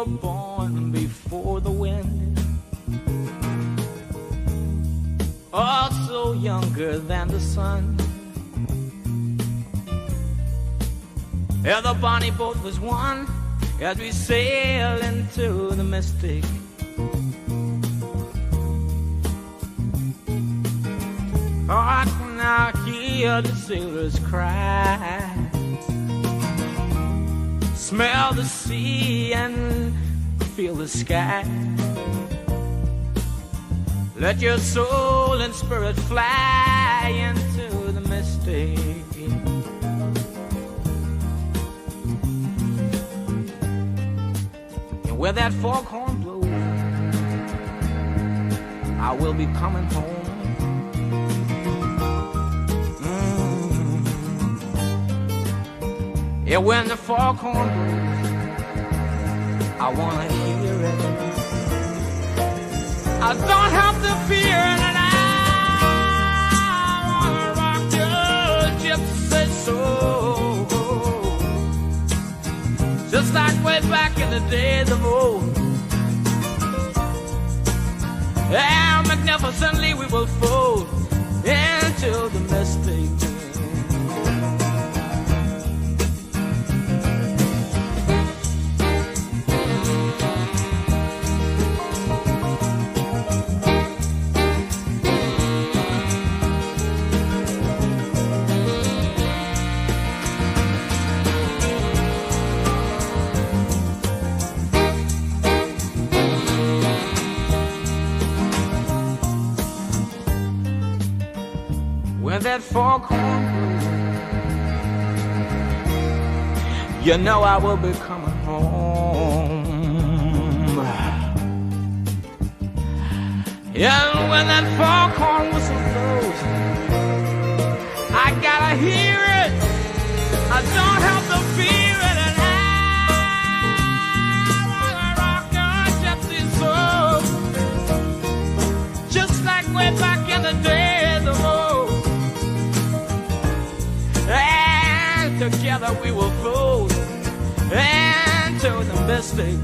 were born before the wind, also younger than the sun. Yeah, the bonnie boat was one as we sail into the mystic. Oh, I can now hear the sailors cry, smell the sea and feel the sky. Let your soul and spirit fly into the mystic. And where that foghorn blows, I will be coming home. Yeah, when the foghorn blows, I wanna hear it. I don't have to fear it, and I wanna rock your gypsy soul, just like way back in the days of old. And magnificently we will fold into the mystic. When that foghorn blows, you know I will be coming home. Yeah, when that foghorn whistle blows, I gotta hear it. I don't have to fear it, and I wanna rock your gypsy soul, just like way back in the days of old. And together we will float into the mystic.